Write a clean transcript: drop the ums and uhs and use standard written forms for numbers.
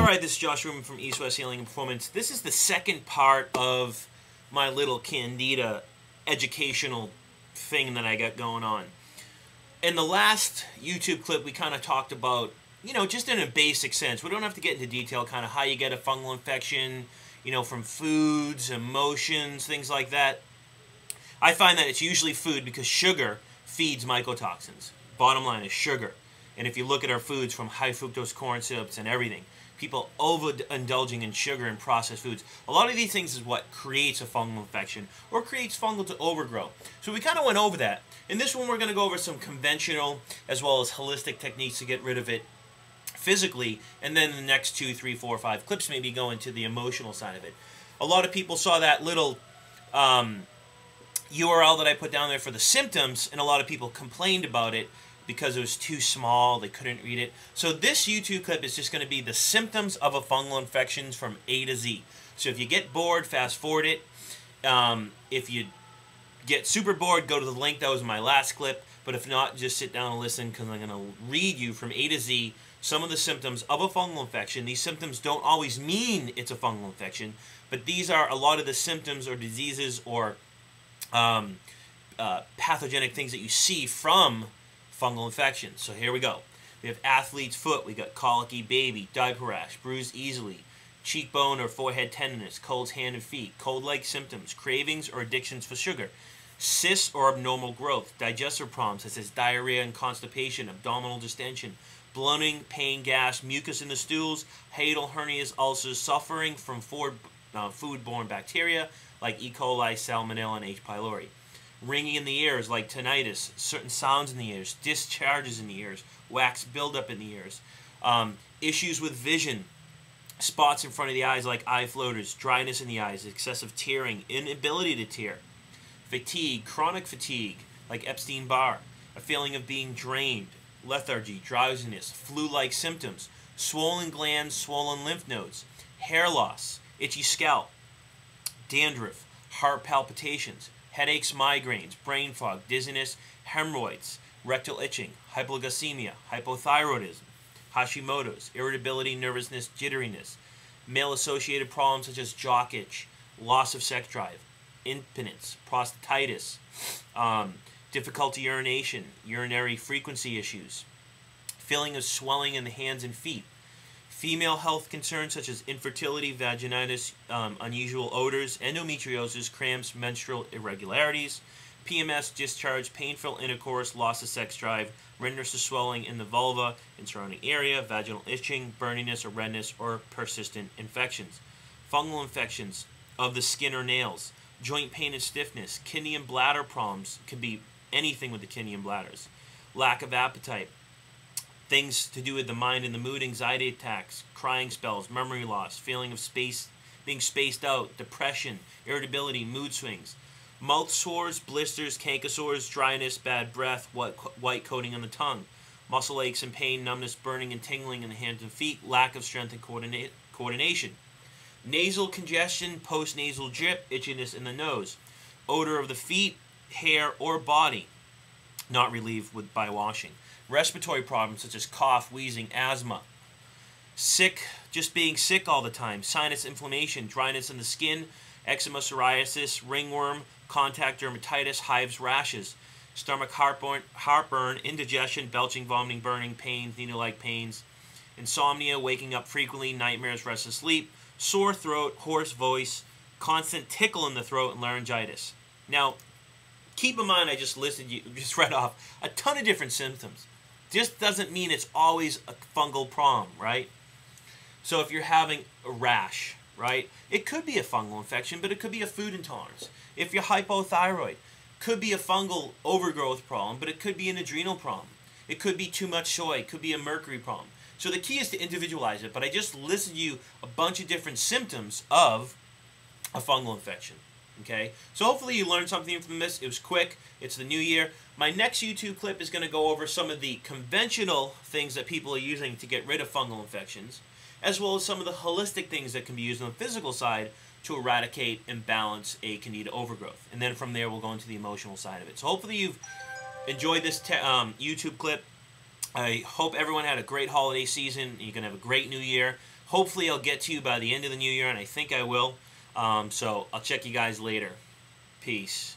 Alright, this is Josh Ruben from East West Healing and Performance. This is the second part of my little Candida educational thing that I got going on. In the last YouTube clip, we kind of talked about, just in a basic sense. We don't have to get into detail, kind of how you get a fungal infection, from foods, emotions, things like that. I find that it's usually food because sugar feeds mycotoxins. Bottom line is sugar. And if you look at our foods, from high fructose corn syrups and everything, people overindulging in sugar and processed foods, a lot of these things is what creates a fungal infection or creates fungal to overgrow. So we kind of went over that. In this one, we're going to go over some conventional as well as holistic techniques to get rid of it physically, and then the next 2, 3, 4, 5 clips maybe go into the emotional side of it. A lot of people saw that little URL that I put down there for the symptoms, and a lot of people complained about it because it was too small, they couldn't read it. So this YouTube clip is just going to be the symptoms of a fungal infection from A to Z. So if you get bored, fast forward it. If you get super bored, go to the link that was in my last clip. But if not, just sit down and listen, because I'm going to read you from A to Z some of the symptoms of a fungal infection. These symptoms don't always mean it's a fungal infection, but these are a lot of the symptoms or diseases or pathogenic things that you see from fungal infections. So here we go. We have athlete's foot. We got colicky baby, diaper rash, bruise easily, cheekbone or forehead tenderness, cold hand and feet, cold-like symptoms, cravings or addictions for sugar, cysts or abnormal growth, digestive problems such as diarrhea and constipation, abdominal distension, bloating, pain, gas, mucus in the stools, hiatal hernias, ulcers, suffering from food-borne bacteria like E. coli, salmonella, and H. pylori. Ringing in the ears like tinnitus, certain sounds in the ears, discharges in the ears, wax buildup in the ears, issues with vision, spots in front of the eyes like eye floaters, dryness in the eyes, excessive tearing, inability to tear, fatigue, chronic fatigue like Epstein-Barr, a feeling of being drained, lethargy, drowsiness, flu-like symptoms, swollen glands, swollen lymph nodes, hair loss, itchy scalp, dandruff, heart palpitations, headaches, migraines, brain fog, dizziness, hemorrhoids, rectal itching, hypoglycemia, hypothyroidism, Hashimoto's, irritability, nervousness, jitteriness, male-associated problems such as jock itch, loss of sex drive, impotence, prostatitis, difficulty urination, urinary frequency issues, feeling of swelling in the hands and feet, female health concerns such as infertility, vaginitis, unusual odors, endometriosis, cramps, menstrual irregularities, PMS, discharge, painful intercourse, loss of sex drive, redness or swelling in the vulva and surrounding area, vaginal itching, burniness or redness, or persistent infections. Fungal infections of the skin or nails, joint pain and stiffness, kidney and bladder problems, can be anything with the kidney and bladders, lack of appetite, things to do with the mind and the mood, anxiety attacks, crying spells, memory loss, feeling of being spaced out, depression, irritability, mood swings, mouth sores, blisters, canker sores, dryness, bad breath, white coating on the tongue, muscle aches and pain, numbness, burning and tingling in the hands and feet, lack of strength and coordination, nasal congestion, post-nasal drip, itchiness in the nose, odor of the feet, hair, or body, not relieved by washing. Respiratory problems such as cough, wheezing, asthma, sick, just being sick all the time, sinus inflammation, dryness in the skin, eczema, psoriasis, ringworm, contact dermatitis, hives, rashes, stomach heartburn, indigestion, belching, vomiting, burning, pains, needle-like pains, insomnia, waking up frequently, nightmares, restless sleep, sore throat, hoarse voice, constant tickle in the throat, and laryngitis. Now, keep in mind I just read off a ton of different symptoms. Just doesn't mean it's always a fungal problem, right? So if you're having a rash, right, it could be a fungal infection, but it could be a food intolerance. If you're hypothyroid, could be a fungal overgrowth problem, but it could be an adrenal problem. It could be too much soy, it could be a mercury problem. So the key is to individualize it, but I just listed you a bunch of different symptoms of a fungal infection. Okay, so hopefully you learned something from this. It was quick. It's the new year. My next YouTube clip is going to go over some of the conventional things that people are using to get rid of fungal infections, as well as some of the holistic things that can be used on the physical side to eradicate and balance a Candida overgrowth. And then from there, we'll go into the emotional side of it. So hopefully you've enjoyed this YouTube clip. I hope everyone had a great holiday season. You're going to have a great new year. Hopefully I'll get to you by the end of the new year, and I think I will. So I'll check you guys later. Peace.